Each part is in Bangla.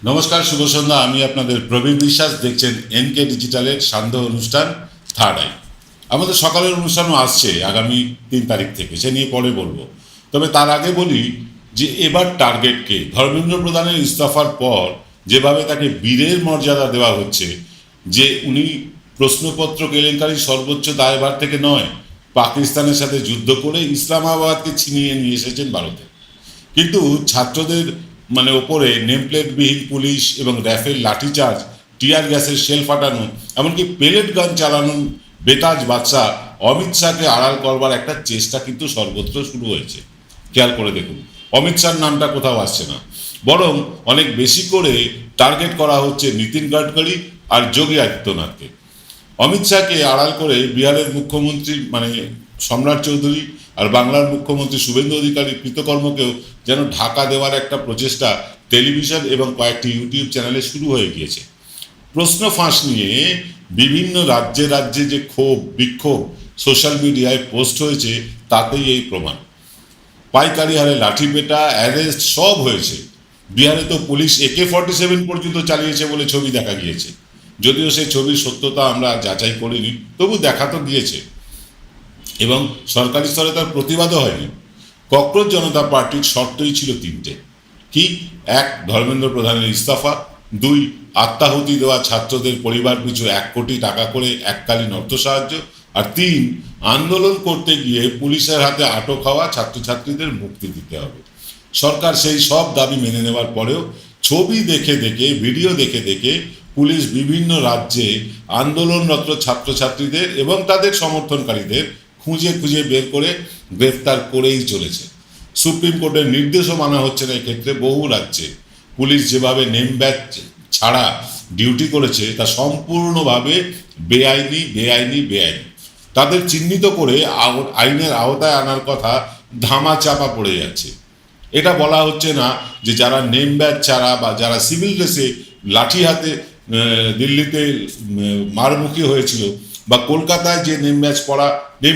নমস্কার, শুভ সন্ধ্যা। আমি আপনাদের প্রবীণ বিশ্বাস। দেখছেন এনকে ডিজিটালের সান্ধ্য অনুষ্ঠান থার্ড আই। আমাদের সকালের অনুষ্ঠানও আসছে আগামী 3 তারিখ থেকে, সে নিয়ে পরে বলবো। তবে তার আগে বলি যে এবার টার্গেটকে ধর্মেন্দ্র প্রধানের ইস্তফার পর যেভাবে তাকে বীরের মর্যাদা দেওয়া হচ্ছে, যে উনি প্রশ্নপত্র কেলেঙ্কারির সর্বোচ্চ দায়ভার থেকে নয়, পাকিস্তানের সাথে যুদ্ধ করে ইসলামাবাদকে ছিনিয়ে নিয়ে এসেছেন ভারতে। কিন্তু ছাত্রদের ওপরে নেমপ্লেটবিহীন পুলিশ এবং র্যাফের লাঠিচার্জ, টিয়ার গ্যাসের শেল ফাটানো, এমনকি পেলেট গান চালানো বেতাজ বাদশাহ অমিত শাহকে আড়াল করবার একটা চেষ্টা কিন্তু সর্বত্র শুরু হয়েছে। খেয়াল করে দেখুন, অমিত শাহর নামটা কোথাও আসছে না, বরং অনেক বেশি করে টার্গেট করা হচ্ছে নীতিন গডকরি আর যোগী আদিত্যনাথকে। অমিত শাহকে আড়াল করে বিহারের মুখ্যমন্ত্রী সম্রাট চৌধুরী আর বাংলার মুখ্যমন্ত্রী শুভেন্দু অধিকারী কৃতকর্মকেও যেন ঢাকা দেওয়ার একটা প্রচেষ্টা টেলিভিশন এবং কয়েকটি ইউটিউব চ্যানেলে শুরু হয়ে গিয়েছে। প্রশ্ন ফাঁস নিয়ে বিভিন্ন রাজ্যে রাজ্যে যে ক্ষোভ বিক্ষোভ সোশ্যাল মিডিয়ায় পোস্ট হয়েছে, তাতেই এই প্রমাণ। পাইকারি হারে লাঠি পেটা, অ্যারেস্ট সব হয়েছে। বিহারে তো পুলিশ AK-47 পর্যন্ত চালিয়েছে বলে ছবি দেখা গিয়েছে। যদিও সেই ছবির সত্যতা আমরা যাচাই করিনি, তবু দেখা তো গিয়েছে এবং সরকারি স্তরে তার প্রতিবাদও হয়নি। ককরোচ জনতা পার্টির শর্তই ছিল 3টে। কি? 1, ধর্মেন্দ্র প্রধানের ইস্তফা; 2, আত্মাহুতি দেওয়া ছাত্রদের পরিবার পিছু 1 কোটি টাকা করে এককালীন অর্থ সাহায্য; আর 3, আন্দোলন করতে গিয়ে পুলিশের হাতে আটক হওয়া ছাত্রছাত্রীদের মুক্তি দিতে হবে। সরকার সেই সব দাবি মেনে নেওয়ার পরেও ছবি দেখে দেখে, ভিডিও দেখে দেখে পুলিশ বিভিন্ন রাজ্যে আন্দোলনরত ছাত্রছাত্রীদের এবং তাদের সমর্থনকারীদের খুঁজে খুঁজে বের করে গ্রেফতার করেই চলেছে। সুপ্রিম কোর্টের নির্দেশও মানা হচ্ছে না এক্ষেত্রে। বহু রাজ্যে পুলিশ যেভাবে নেম ব্যাচ ছাড়া ডিউটি করেছে, তা সম্পূর্ণভাবে বেআইনি বেআইনি বেআইনি। তাদের চিহ্নিত করে আইনের আওতায় আনার কথা ধামা চাপা পড়ে যাচ্ছে। এটা বলা হচ্ছে না যে যারা নেম ব্যাচ ছাড়া বা যারা সিভিল ড্রেসে লাঠি হাতে দিল্লিতে মারমুখী হয়েছিল, বা কলকাতায় যে নেম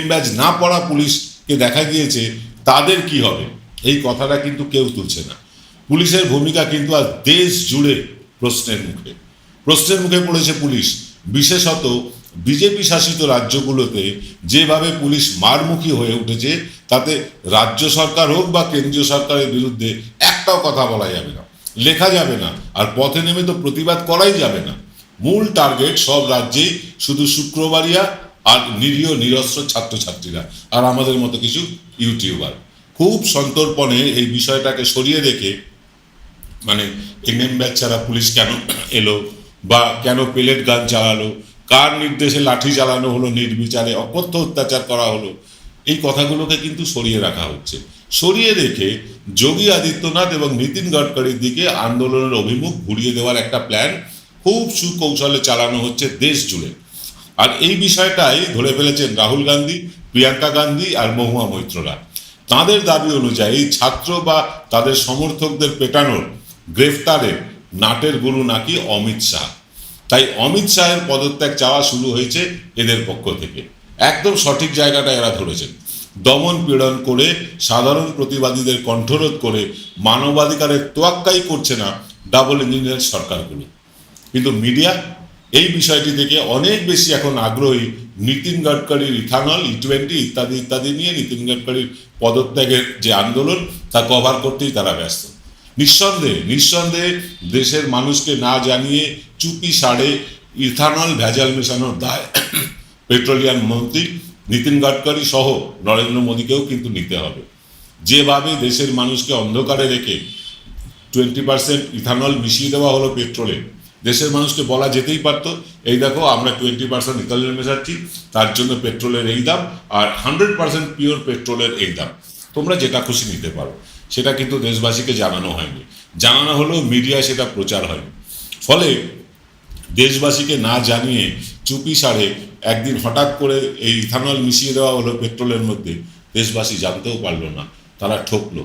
ব্যাচ না পড়া পুলিশকে দেখা গিয়েছে, তাদের কি হবে, এই কথাটা কিন্তু কেউ তুলছে না। পুলিশের ভূমিকা কিন্তু আজ দেশ জুড়ে প্রশ্নের মুখে পড়েছে পুলিশ। বিশেষত বিজেপি শাসিত রাজ্যগুলোতে যেভাবে পুলিশ মারমুখী হয়ে উঠেছে, তাতে রাজ্য সরকার হোক বা কেন্দ্রীয় সরকারের বিরুদ্ধে একটাও কথা বলা যাবে না, লেখা যাবে না, আর পথে নেমে তো প্রতিবাদ করাই যাবে না। মূল টার্গেট সব রাজ্যেই শুধু শুক্রবারিয়া আর নিরীহ নিরস্ত্র ছাত্রছাত্রীরা আর আমাদের মতো কিছু ইউটিউবার। খুব সন্তর্পণে এই বিষয়টাকে সরিয়ে রেখে, নেম ব্যাচ ছাড়া পুলিশ কেন এলো, বা কেন পেলেট গান চালালো, কার নির্দেশে লাঠি চালানো হলো, নির্বিচারে অকথ্য অত্যাচার করা হলো, এই কথাগুলোকে কিন্তু সরিয়ে রাখা হচ্ছে। সরিয়ে রেখে যোগী আদিত্যনাথ এবং নীতিন গডকরির দিকে আন্দোলনের অভিমুখ ঘুরিয়ে দেওয়ার একটা প্ল্যান খুব সুকৌশলে চালানো হচ্ছে দেশ জুড়ে। আর এই বিষয়টাই ধরে ফেলেছেন রাহুল গান্ধী, প্রিয়াঙ্কা গান্ধী আর মহুয়া মৈত্ররা। তাদের দাবি অনুযায়ী ছাত্র বা তাদের সমর্থকদের পেটানোর, গ্রেফতারের নাটের গুরু নাকি অমিত শাহ। তাই অমিত শাহের পদত্যাগ চাওয়া শুরু হয়েছে এদের পক্ষ থেকে। একদম সঠিক জায়গাটা এরা ধরেছেন। দমন পীড়ন করে সাধারণ প্রতিবাদীদের কণ্ঠরোধ করে মানবাধিকারের তোয়াক্কাই করছে না ডাবল ইঞ্জিনের সরকারগুলো। কিন্তু মিডিয়া এই বিষয়টি থেকে অনেক বেশি এখন আগ্রহী নীতিন গডকরির ইথানল, E20 ইত্যাদি ইত্যাদি নিয়ে নীতিন গডকরির পদত্যাগের যে আন্দোলন, তা কভার করতেই তারা ব্যস্ত। নিঃসন্দেহে দেশের মানুষকে না জানিয়ে চুপি সাড়ে ইথানল ভেজাল মেশানোর দায় পেট্রোলিয়াম মন্ত্রী নীতিন গডকরি সহ নরেন্দ্র মোদীকেও কিন্তু নিতে হবে। যেভাবে দেশের মানুষকে অন্ধকারে রেখে 20% ইথানল মিশিয়ে দেওয়া হলো পেট্রোলে, দেশের মানুষকে বলা যেতেই পারত, এই দেখো আমরা 20% ইথানল মেশাচ্ছি, তার জন্য পেট্রোলের এই দাম, আর 100% পিওর পেট্রোলের এই দাম, তোমরা যেটা খুশি নিতে পারো। সেটা কিন্তু দেশবাসীকে জানানো হয়নি। জানানো হলেও মিডিয়ায় সেটা প্রচার হয়নি। ফলে দেশবাসীকে না জানিয়ে চুপি সাড়ে একদিন হঠাৎ করে এই ইথানল মিশিয়ে দেওয়া হলো পেট্রোলের মধ্যে। দেশবাসী জানতেও পারলো না, তারা ঠকলো।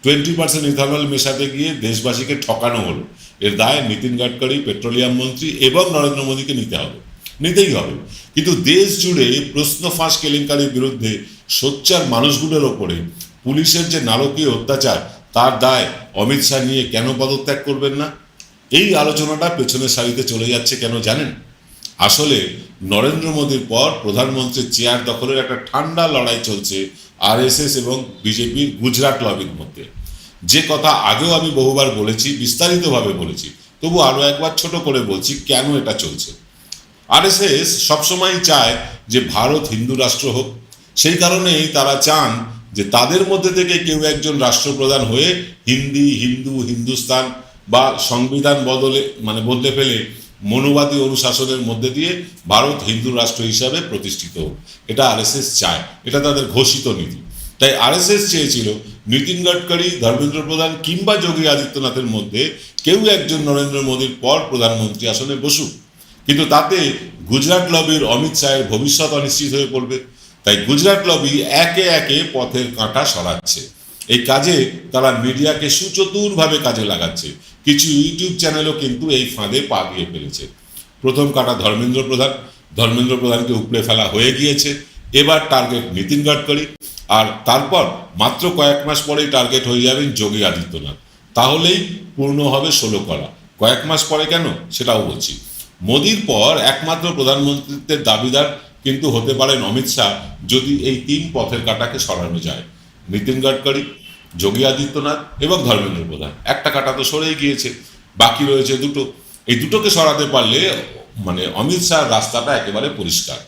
20% ইথানল মেশাতে গিয়ে দেশবাসীকে ঠকানো হলো। এর দায় নীতিন গডকরি, পেট্রোলিয়াম মন্ত্রী এবং নরেন্দ্র মোদীকে নিতেই হবে। কিন্তু দেশ জুড়ে প্রশ্ন ফাঁস কেলেঙ্কারির বিরুদ্ধে সোচ্চার মানুষগুলোর ওপরে পুলিশের যে নারকীয় অত্যাচার, তার দায় অমিত শাহ নিয়ে কেন পদত্যাগ করবেন না? এই আলোচনাটা পেছনের সারিতে চলে যাচ্ছে কেন জানেন? আসলে নরেন্দ্র মোদীর পর প্রধানমন্ত্রীর চেয়ার দখলের একটা ঠান্ডা লড়াই চলছে আরএসএস এবং বিজেপির গুজরাট লবির মধ্যে। যে কথা আগেও আমি বহুবার বলেছি, বিস্তারিতভাবে বলেছি, তবু আরও একবার ছোট করে বলছি কেন এটা চলছে। আরএসএস সবসময় চায় যে ভারত হিন্দু রাষ্ট্র হোক। সেই কারণেই তারা চান যে তাদের মধ্যে থেকে কেউ একজন রাষ্ট্রপ্রধান হয়ে হিন্দু হিন্দুস্তান বা সংবিধান বদলে ফেলে মনুবাদী অনুশাসনের মধ্যে দিয়ে ভারত হিন্দু রাষ্ট্র হিসাবে প্রতিষ্ঠিত হোক। এটা আরএসএস চায়, এটা তাদের ঘোষিত নীতি। তাই আরএসএস চেয়েছিল নীতিন গডকরি, ধর্মেন্দ্র প্রধান কিংবা যোগী আদিত্যনাথের মধ্যে কেউ একজন নরেন্দ্র মোদীর পর প্রধানমন্ত্রী আসনে বসুক, কিন্তু তাতে গুজরাট লবির অমিত শাহের ভবিষ্যৎ অনিশ্চিত হয়ে পড়বে। তাই গুজরাট লবি একে একে পথের কাঁটা সরাচ্ছে। এই কাজে তারা মিডিয়াকে সুচতুরভাবে কাজে লাগাচ্ছে। কিছু ইউটিউব চ্যানেলও কিন্তু এই ফাঁদে পা দিয়ে ফেলেছে। প্রথম কাটা ধর্মেন্দ্র প্রধানকে উপড়ে ফেলা হয়ে গিয়েছে। এবার টার্গেট নীতিন গডকরি, আর তারপর মাত্র কয়েক মাস পরেই টার্গেট হয়ে যাবেন যোগী আদিত্যনাথ। তাহলেই পূর্ণ হবে 16 কলা। কয়েক মাস পরে কেন সেটাও বলছি। মোদির পর একমাত্র প্রধানমন্ত্রীত্বের দাবিদার কিন্তু হতে পারেন অমিত শাহ, যদি এই 3 পথের কাঁটাকে সরানো যায়। নীতিন গডকরি, যোগী আদিত্যনাথ এবং ধর্মেন্দ্র প্রধান। একটা কাঁটা তো সরেই গিয়েছে, বাকি রয়েছে দুটো। এই দুটোকে সরাতে পারলে অমিত শাহর রাস্তাটা একেবারে পরিষ্কার।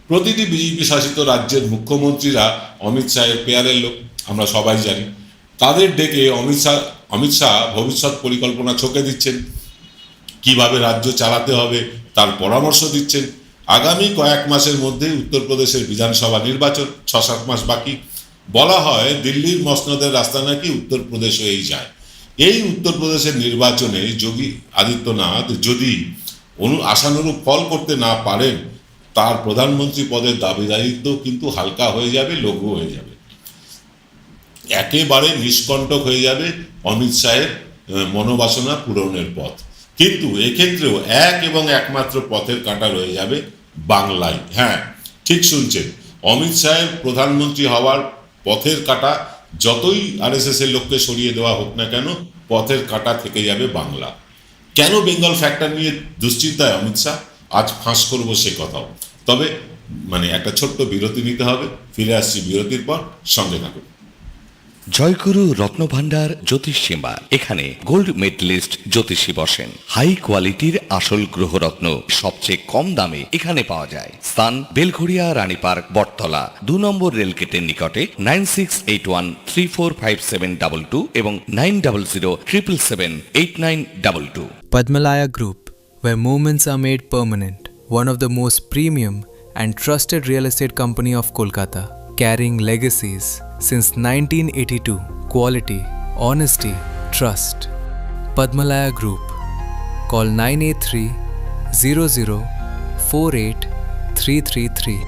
প্রতিটি বিজেপি শাসিত রাজ্যের মুখ্যমন্ত্রীরা অমিত শাহের পেয়ারের লোক, আমরা সবাই জানি। তাদের ডেকে অমিত শাহ ভবিষ্যৎ পরিকল্পনা ছকে দিচ্ছেন, কিভাবে রাজ্য চালাতে হবে তার পরামর্শ দিচ্ছেন। আগামী কয়েক মাসের মধ্যেই উত্তরপ্রদেশের বিধানসভা নির্বাচন, 6-7 মাস বাকি। বলা হয় দিল্লির মসনদের রাস্তা নাকি উত্তরপ্রদেশ হয়েই যায়। এই উত্তরপ্রদেশের নির্বাচনে যোগী আদিত্যনাথ যদি আশানুরূপ ফল করতে না পারেন, তার প্রধানমন্ত্রী পদের দাবিদারিত্ব কিন্তু হালকা হয়ে যাবে, লঘু হয়ে যাবে। একেবারে নিষ্কণ্টক হয়ে যাবে অমিত শাহের মনোবাসনা পূরণের পথ। কিন্তু এক্ষেত্রেও এক এবং একমাত্র পথের কাঁটা রয়ে যাবে বাংলায়। হ্যাঁ, ঠিক শুনছেন, অমিত শাহের প্রধানমন্ত্রী হওয়ার পথের কাঁটা যতই আরএসএস এর লোককে সরিয়ে দেওয়া হোক না কেন, পথের কাঁটা থেকে যাবে বাংলা। কেন বেঙ্গল ফ্যাক্টর নিয়ে দুশ্চিন্তায় অমিত শাহ, আজ ফাঁস করবো সে কথাও। তবে একটা ছোট্ট বিরতি নিতে হবে। ফিরে আসছি বিরতির পর, সঙ্গে থাকুন। জয়গুরু রত্নভান্ডার জ্যোতিষীমা, এখানে গোল্ড মেডেলিস্ট জ্যোতিষী বসেন। হাই কোয়ালিটির আসল গ্রহরত্ন সবচেয়ে কম দামে এখানে পাওয়া যায়। স্থান বেলঘড়িয়া রানীপার্ক, বটতলা, 2 নম্বর রেলগেটের নিকটে। 9681345722 এবং 9007778922। Padmalaya Group, where moments are made permanent. One of the most premium and trusted real estate company of Kolkata, carrying legacies since 1982. Quality, honesty, trust. Padmalaya Group. Call 983-0048-333.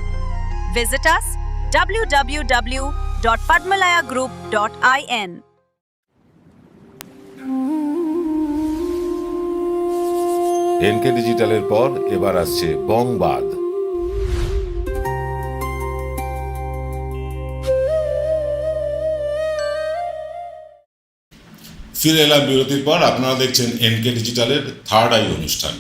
Visit us www.padmalayagroup.in. NK ডিজিটালের পর এবার আসছে বংবাদ। ফিরে এলাম বিরতির পর। আপনারা দেখছেন এনকে ডিজিটালের থার্ড আই অনুষ্ঠান।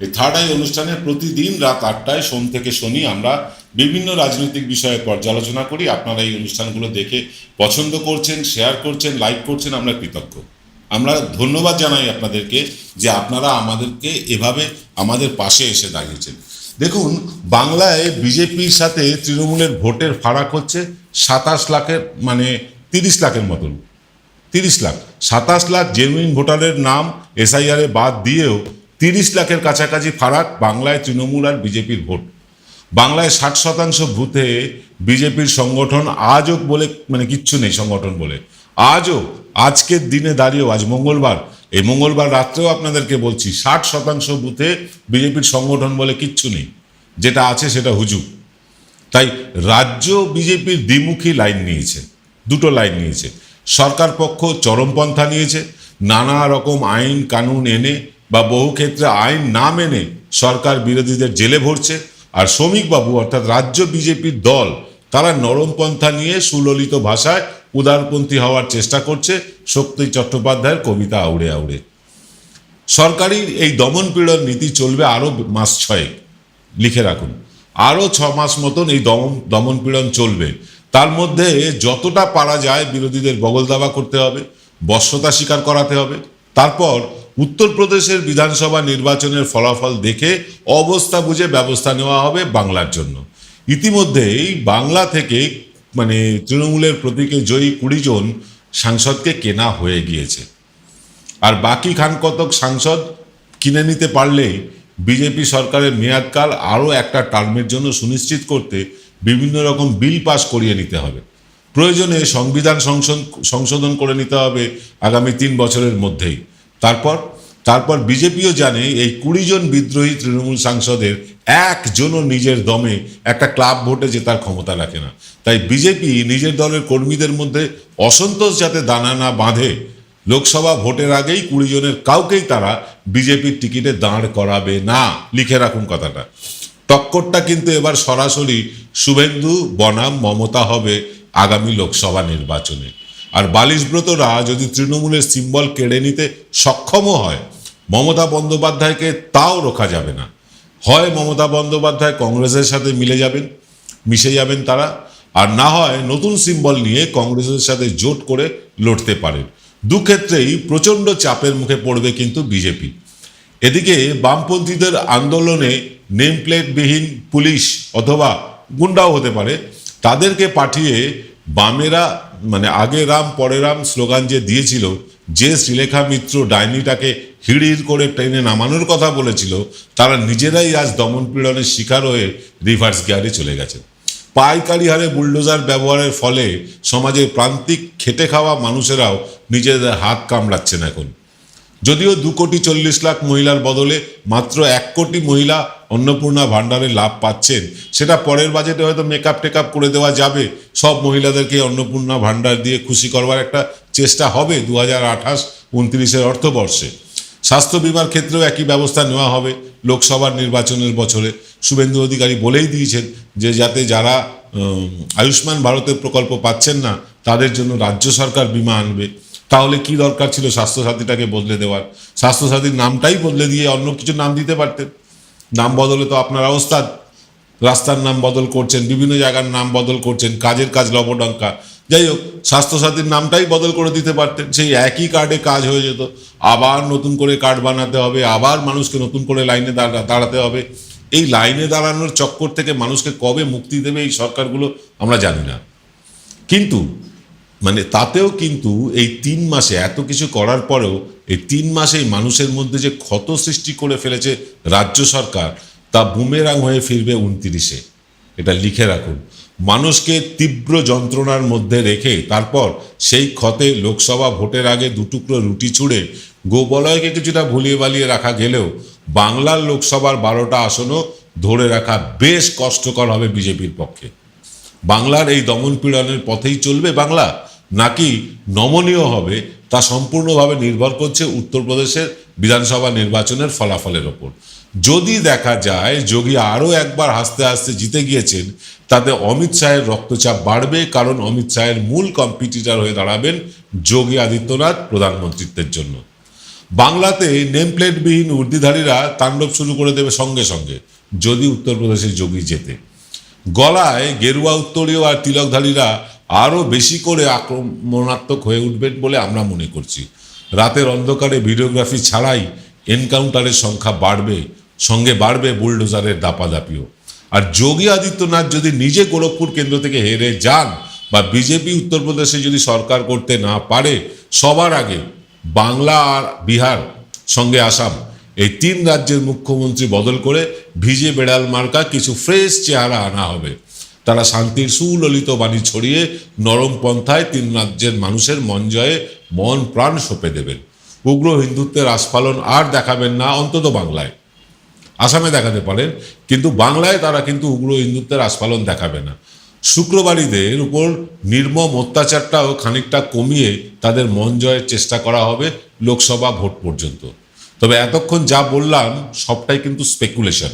এই থার্ড আই অনুষ্ঠানে প্রতিদিন রাত 8টায় সোম থেকে শনি আমরা বিভিন্ন রাজনৈতিক বিষয়ে পর্যালোচনা করি। আপনারা এই অনুষ্ঠানগুলো দেখে পছন্দ করছেন, শেয়ার করছেন, লাইক করছেন, আমরা কৃতজ্ঞ। আমরা ধন্যবাদ জানাই আপনাদেরকে যে আপনারা আমাদেরকে এভাবে আমাদের পাশে এসে দাঁড়িয়েছেন। দেখুন, বাংলায় বিজেপির সাথে তৃণমূলের ভোটের ফারাক হচ্ছে 27 লাখের 30 লাখের মতন। 30 লাখ, 27 লাখ জেনুইন ভোটারের নাম এসআইআরে বাদ দিয়েও 30 লাখের কাছাকাছি ফারাক বাংলায় তৃণমূল আর বিজেপির ভোট। বাংলায় 60% বুথে বিজেপির সংগঠন আজও বলে কিচ্ছু নেই। সংগঠন বলে আজও, আজকের দিনে দাঁড়িয়েও, আজ মঙ্গলবার, এই মঙ্গলবার রাত্রেও আপনাদেরকে বলছি 60% বুথে বিজেপির সংগঠন বলে কিচ্ছু নেই। যেটা আছে সেটা হুজুগ। তাই রাজ্য বিজেপির দ্বিমুখী লাইন নিয়েছে, দুটো লাইন নিয়েছে। সরকার পক্ষ চরমপন্থা নিয়েছে, নানা রকম আইন কানুন এনে বা বহু ক্ষেত্রে আইন না মেনে সরকার বিরোধীদের জেলে ভরছে। আর শ্রমিকবাবু অর্থাৎ রাজ্য বিজেপির দল, তারা নরমপন্থা নিয়ে সুললিত ভাষায় উদারপন্থী হওয়ার চেষ্টা করছে, শক্তি চট্টোপাধ্যায়ের কবিতা আউড়ে আউড়ে। সরকারি এই দমন পীড়ন নীতি চলবে আরও মাস 6, লিখে রাখুন। আরও 6 মাস মতন এই দমন পীড়ন চলবে। তার মধ্যে যতটা পারা যায় বিরোধীদের বগল দাবা করতে হবে, বশ্যতা স্বীকার করাতে হবে। তারপর উত্তরপ্রদেশের বিধানসভা নির্বাচনের ফলাফল দেখে অবস্থা বুঝে ব্যবস্থা নেওয়া হবে বাংলার জন্য। ইতিমধ্যেই বাংলা থেকে মানে তৃণমূলের প্রতীকে জয়ী 20 জন সাংসদকে কেনা হয়ে গিয়েছে। আর বাকি খান কতক সাংসদ কিনে নিতে পারলেই বিজেপি সরকারের মেয়াদকাল আরও একটা টার্মের জন্য সুনিশ্চিত করতে বিভিন্ন রকম বিল পাস করিয়ে নিতে হবে। প্রয়োজনে সংবিধান সংশোধন করে নিতে হবে আগামী 3 বছরের মধ্যেই। তারপর বিজেপিও জানে এই 20 জন বিদ্রোহী তৃণমূল সাংসদের একজনও নিজের দমে একটা ক্লাব ভোটে জেতার ক্ষমতা রাখে না। তাই বিজেপি নিজের দলের কর্মীদের মধ্যে অসন্তোষ যাতে দানা না বাঁধে, লোকসভা ভোটের আগেই 20 জনের কাউকেই তারা বিজেপির টিকিটে দাঁড় করাবে না। লিখে রাখুন কথাটা। টক্করটা কিন্তু এবার সরাসরি শুভেন্দু বনাম মমতা হবে আগামী লোকসভা নির্বাচনে। আর বালিশব্রতরা যদি তৃণমূলের সিম্বল কেড়ে নিতে সক্ষমও হয়, মমতা বন্দ্যোপাধ্যায়কে তাও রোখা যাবে না। হয় মমতা বন্দ্যোপাধ্যায় কংগ্রেসের সাথে মিশে যাবেন তারা, আর না হয় নতুন সিম্বল নিয়ে কংগ্রেসের সাথে জোট করে লড়তে পারেন। দুক্ষেত্রেই প্রচণ্ড চাপের মুখে পড়বে কিন্তু বিজেপি। এদিকে বামপন্থীদের আন্দোলনে নেম প্লেটবিহীন পুলিশ অথবা গুন্ডাও হতে পারে, তাদেরকে পাঠিয়ে বামেরা মানে আগে রাম পরে রাম স্লোগান যে দিয়েছিল, যে শ্রীলেখা মিত্র ডাইনিটাকে হিড়হিড় করে ট্রেনে নামানোর কথা বলেছিল, তারা নিজেরাই আজ দমন পীড়নের শিকার হয়ে রিভার্স গিয়ারে চলে গেছে। পাইকারি হারে বুলডোজার ব্যবহারের ফলে সমাজের প্রান্তিক খেটে খাওয়া মানুষেরাও নিজেদের হাত কামড়াচ্ছেন এখন। যদিও 2,40,00,000 মহিলার বদলে মাত্র 1 কোটি মহিলা অন্নপূর্ণা ভাণ্ডারে লাভ পাচ্ছেন, সেটা পরের বাজেটে হয়তো টেকআপ করে দেওয়া যাবে। সব মহিলাদেরকে অন্নপূর্ণা ভাণ্ডার দিয়ে খুশি করবার একটা চেষ্টা হবে 2028-29 অর্থবর্ষে। স্বাস্থ্য বিমার ক্ষেত্রেও একই ব্যবস্থা নেওয়া হবে লোকসভার নির্বাচনের বছরে। শুভেন্দু অধিকারী বলেই দিয়েছেন যে যাতে যারা আয়ুষ্মান ভারতের প্রকল্প পাচ্ছেন না তাদের জন্য রাজ্য সরকার বিমা আনবে। তাহলে কি দরকার ছিল স্বাস্থ্যসাথীটাকে বদলে দেওয়ার? স্বাস্থ্যসাথীর নামটাই বদলে দিয়ে অন্য কিছু নাম দিতে পারতেন। নাম বদলে তো আপনারা ওস্তাদ, রাস্তার নাম বদল করছেন, বিভিন্ন জায়গার নাম বদল করছেন, কাজের কাজ লবডঙ্কা। যাই হোক, স্বাস্থ্যসাথীর নামটাই বদল করে দিতে পারতেন, সেই একই কার্ডে কাজ হয়ে যেত। আবার নতুন করে কার্ড বানাতে হবে, আবার মানুষকে নতুন করে লাইনে দাঁড়াতে হবে। এই লাইনে দাঁড়ানোর চক্কর থেকে মানুষকে কবে মুক্তি দেবে এই সরকারগুলো আমরা জানি না। কিন্তু মানে তাতেও কিন্তু এই 3 মাসে এত কিছু করার পরেও এই 3 মাসেই মানুষের মধ্যে যে ক্ষত সৃষ্টি করে ফেলেছে রাজ্য সরকার, তা বুমেরাং হয়ে ফিরবে 29-এ। এটা লিখে রাখুন। মানুষকে তীব্র যন্ত্রণার মধ্যে রেখে তারপর সেই ক্ষতে লোকসভা ভোটের আগে 2 টুকরো রুটি ছুঁড়ে গোবলয়কে কিছুটা ভুলিয়ে বালিয়ে রাখা গেলেও বাংলার লোকসভার 12টা আসনও ধরে রাখা বেশ কষ্টকর হবে বিজেপির পক্ষে। বাংলার এই দমন পীড়নের পথেই চলবে বাংলা, নাকি নমনীয় হবে, তা সম্পূর্ণভাবে নির্ভর করছে উত্তরপ্রদেশের বিধানসভা নির্বাচনের ফলাফলের ওপর। যদি দেখা যায় যোগী আরও একবার হাসতে হাসতে জিতে গিয়েছেন, তাতে অমিত শাহের রক্তচাপ বাড়বে, কারণ অমিত শাহের মূল কম্পিটিটর হয়ে দাঁড়াবেন যোগী আদিত্যনাথ প্রধানমন্ত্রিত্বের জন্য। বাংলাতে নেম প্লেটবিহীন উর্দিধারীরা তাণ্ডব শুরু করে দেবে সঙ্গে সঙ্গে যদি উত্তরপ্রদেশে যোগী জেতে। গলায় গেরুয়া উত্তরীয় আর তিলকধারীরা আরও বেশি করে আক্রমণাত্মক হয়ে উঠবেন বলে আমরা মনে করছি। রাতের অন্ধকারে ভিডিওগ্রাফি ছাড়াই এনকাউন্টারের সংখ্যা বাড়বে, সঙ্গে বাড়বে বুলডোজারের দাপাদাপিও। আর যোগী আদিত্যনাথ যদি নিজে গোরখপুর কেন্দ্র থেকে হেরে যান বা বিজেপি উত্তরপ্রদেশে যদি সরকার করতে না পারে, সবার আগে বাংলা আর বিহার সঙ্গে আসাম এই 3 রাজ্যের মুখ্যমন্ত্রী বদল করে ভিজে বেড়াল মার্কা কিছু ফ্রেশ চেহারা আনা হবে। তারা শান্তির সুললিত বাণী ছড়িয়ে নরম পন্থায় 3 রাজ্যের মানুষের মন জয়ে মন প্রাণ সঁপে দেবেন। উগ্র হিন্দুত্বের আস্ফালন আর দেখাবেন না, অন্তত বাংলায়। আসামে দেখাতে পারেন, কিন্তু বাংলায় তারা কিন্তু উগ্র হিন্দুত্বের আস্ফালন দেখাবে না। শুক্রবারীদের উপর নির্মম অত্যাচারটাও খানিকটা কমিয়ে তাদের মন জয়ের চেষ্টা করা হবে লোকসভা ভোট পর্যন্ত। তবে এতক্ষণ যা বললাম সবটাই কিন্তু স্পেকুলেশন,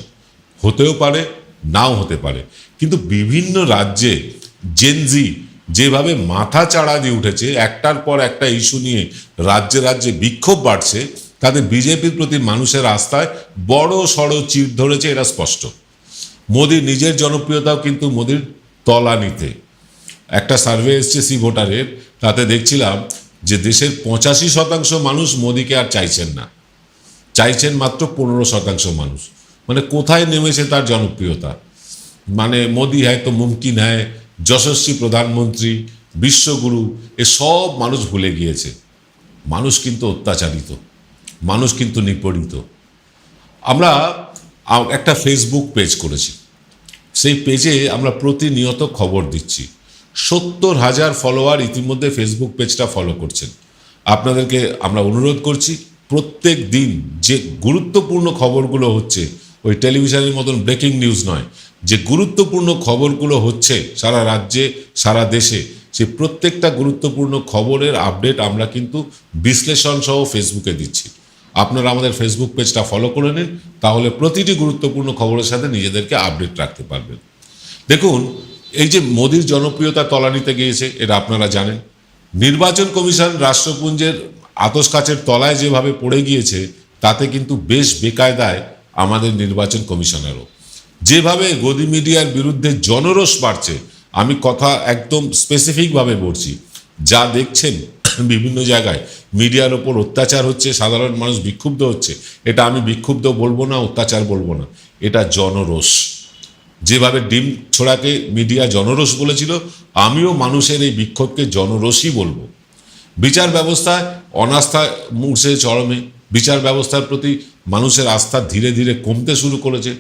হতেও পারে নাও হতে পারে। কিন্তু বিভিন্ন রাজ্যে জেনজি যেভাবে মাথা চাড়া দিয়ে উঠেছে, একটার পর একটা ইস্যু নিয়ে রাজ্যে রাজ্যে বিক্ষোভ বাড়ছে, তাতে বিজেপির প্রতি মানুষের আস্থায় বড় সড়ো চিড় ধরেছে, এটা স্পষ্ট। মোদির নিজের জনপ্রিয়তাও কিন্তু মোদির তলানিতে। একটা সার্ভে এসছে সি ভোটারের, তাতে দেখছিলাম যে দেশের 85% মানুষ মোদিকে আর চাইছেন না, চাইছেন মাত্র 15% মানুষ। মানে কোথায় নেমেছে তার জনপ্রিয়তা। মানে মোদি হ্যায় তো মুমকিন হ্যায়, যশস্বী প্রধানমন্ত্রী, বিশ্বগুরু, এসব মানুষ ভুলে গিয়েছে। মানুষ কিন্তু অত্যাচারিত, মানুষ কিন্তু নিপীড়িত। আমরা একটা ফেসবুক পেজ করেছি, সেই পেজে আমরা প্রতিনিয়ত খবর দিচ্ছি। 70,000 ফলোয়ার ইতিমধ্যে ফেসবুক পেজটা ফলো করছেন। আপনাদেরকে আমরা অনুরোধ করছি, প্রত্যেক দিন যে গুরুত্বপূর্ণ খবরগুলো হচ্ছে, ওই টেলিভিশনের মতন ব্রেকিং নিউজ নয়, যে গুরুত্বপূর্ণ খবরগুলো হচ্ছে সারা রাজ্যে সারা দেশে, সেই প্রত্যেকটা গুরুত্বপূর্ণ খবরের আপডেট আমরা কিন্তু বিশ্লেষণ সহ ফেসবুকে দিচ্ছি। আপনারা আমাদের ফেসবুক পেজটা ফলো করে নিন, তাহলে প্রতিটি গুরুত্বপূর্ণ খবরের সাথে নিজেদেরকে আপডেট রাখতে পারবেন। দেখুন, এই যে মোদির জনপ্রিয়তা তলানিতে গিয়েছে, এটা আপনারা জানেন। নির্বাচন কমিশন রাষ্ট্রপুঞ্জের আতশকাচের তলায় যেভাবে পড়ে গিয়েছে, তাতে কিন্তু বেশ বেকায়দায় আমাদের নির্বাচন কমিশনারও। যেভাবে গদি মিডিয়ার বিরুদ্ধে জনরোষ বাড়ছে, আমি কথা একদম স্পেসিফিকভাবে বলছি, যা দেখছেন বিভিন্ন জায়গায় মিডিয়ার ওপর অত্যাচার হচ্ছে, সাধারণ মানুষ বিক্ষুব্ধ হচ্ছে, এটা আমি বিক্ষুব্ধ বলবো না, অত্যাচার বলবো না, এটা জনরোষ। যেভাবে ডিম ছোড়াকে মিডিয়া জনরোষ বলেছিল, আমিও মানুষের এই বিক্ষোভকে জনরোষই বলবো। বিচার ব্যবস্থায় অনাস্থা মুছে চরমে, বিচার ব্যবস্থার প্রতি মানুষের আস্থা ধীরে ধীরে কমতে শুরু করেছে।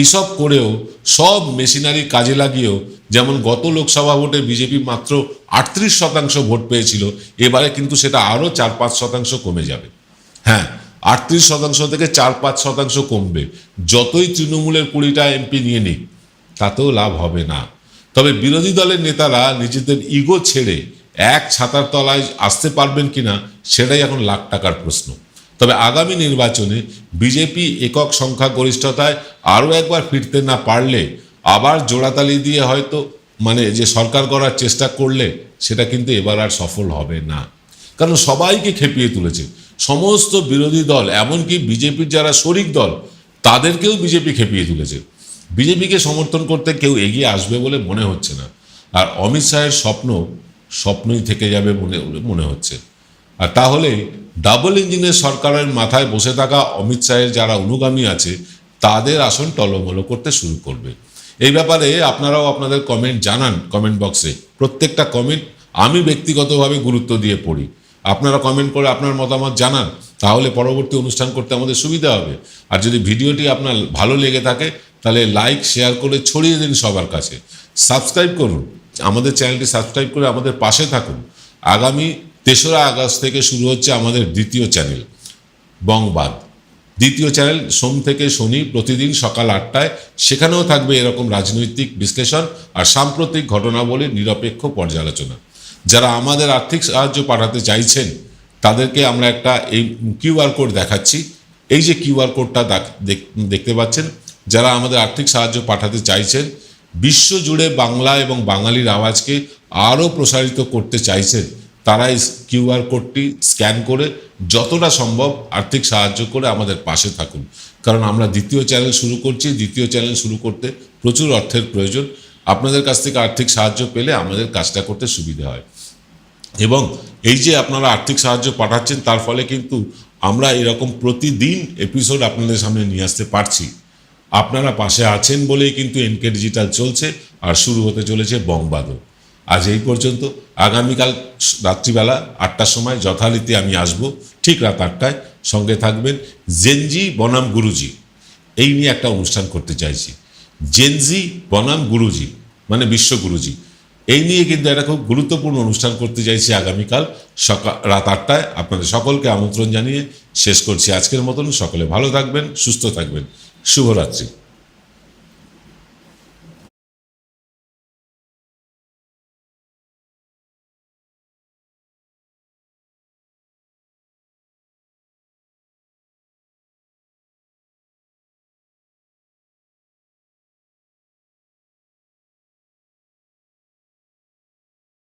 এইসব করেও, সব মেশিনারি কাজে লাগিয়েও, যেমন গত লোকসভা ভোটে বিজেপি মাত্র 38% ভোট পেয়েছিল, এবারে কিন্তু সেটা আরও 4-5% কমে যাবে। হ্যাঁ, 38% থেকে 4-5% কমবে। যতই তৃণমূলের 20টা এমপি নিয়ে নিক, তাতেও লাভ হবে না। তবে বিরোধী দলের নেতারা নিজেদের ইগো ছেড়ে এক ছাতার তলায় আসতে পারবেন কিনা, সেটাই এখন লাখ টাকার প্রশ্ন। তবে আগামী নির্বাচনে বিজেপি একক সংখ্যাগরিষ্ঠতায় আরও একবার ফিরতে না পারলে, আবার জোড়াতালি দিয়ে হয়তো যে সরকার করার চেষ্টা করলে, সেটা কিন্তু এবার আর সফল হবে না। কারণ সবাইকে খেপিয়ে তুলেছে সমস্ত বিরোধী দল, এমনকি বিজেপির যারা শরিক দল, তাদেরকেও বিজেপি খেপিয়ে তুলেছে। বিজেপিকে সমর্থন করতে কেউ এগিয়ে আসবে বলে মনে হচ্ছে না। আর অমিত শাহের স্বপ্নই থেকে যাবে মনে হচ্ছে। আর তাহলে ডাবল ইঞ্জিনের সরকারের মাথায় বসে থাকা অমিত শাহের যারা অনুগামী আছে, তাদের আসন টলমলো করতে শুরু করবে। এই ব্যাপারে আপনারাও আপনাদের কমেন্ট জানান কমেন্ট বক্সে। প্রত্যেকটা কমেন্ট আমি ব্যক্তিগতভাবে গুরুত্ব দিয়ে পড়ি। আপনারা কমেন্ট করে আপনার মতামত জানান, তাহলে পরবর্তী অনুষ্ঠান করতে আমাদের সুবিধা হবে। আর যদি ভিডিওটি আপনার ভালো লেগে থাকে, তাহলে লাইক শেয়ার করে ছড়িয়ে দিন সবার কাছে। সাবস্ক্রাইব করুন, আমাদের চ্যানেলটি সাবস্ক্রাইব করে আমাদের পাশে থাকুন। আগামী 3রা আগস্ট থেকে শুরু হচ্ছে আমাদের দ্বিতীয় চ্যানেল বংবাদ। দ্বিতীয় চ্যানেল সোম থেকে শনি প্রতিদিন সকাল 8টায়। সেখানেও থাকবে এরকম রাজনৈতিক বিশ্লেষণ আর সাম্প্রতিক ঘটনাবলীর নিরপেক্ষ পর্যালোচনা। যারা আমাদের আর্থিক সাহায্য পাঠাতে চাইছেন, তাদেরকে আমরা একটা এই কিউআর কোড দেখাচ্ছি। এই যে কিউআর কোডটা দেখতে পাচ্ছেন, যারা আমাদের আর্থিক সাহায্য পাঠাতে চাইছেন, বিশ্বজুড়ে বাংলা এবং বাঙালির আওয়াজকে আরও প্রসারিত করতে চাইছেন, তারা এই কিউআর কোডটি স্ক্যান করে যতটা সম্ভব আর্থিক সাহায্য করে আমাদের পাশে থাকুন। কারণ আমরা দ্বিতীয় চ্যানেল শুরু করছি, দ্বিতীয় চ্যানেল শুরু করতে প্রচুর অর্থের প্রয়োজন। আপনাদের কাছ থেকে আর্থিক সাহায্য পেলে আমাদের কাজটা করতে সুবিধা হয়। এবং এই যে আপনারা আর্থিক সাহায্য পাঠাচ্ছেন, তার ফলে কিন্তু আমরা এরকম প্রতিদিন এপিসোড আপনাদের সামনে নিয়ে আসতে পারছি। আপনারা পাশে আছেন বলেই কিন্তু এনকে ডিজিটাল চলছে, আর শুরু হতে চলেছে বংবাদও। আজ এই পর্যন্ত। আগামীকাল রাত্রিবেলা 8টার সময় যথারীতি আমি আসব, ঠিক রাত 8টায়। সঙ্গে থাকবেন জেনজি বনাম গুরুজি। এই নিয়ে একটা অনুষ্ঠান করতে চাইছি, জেনজি বনাম গুরুজি, মানে বিশ্বগুরুজি। এই নিয়ে কিন্তু একটা খুব গুরুত্বপূর্ণ অনুষ্ঠান করতে চাইছি আগামীকাল রাত 8টায়। আপনাদের সকলকে আমন্ত্রণ জানিয়ে শেষ করছি আজকের মতন। সকলে ভালো থাকবেন, সুস্থ থাকবেন। শুভরাত্রি।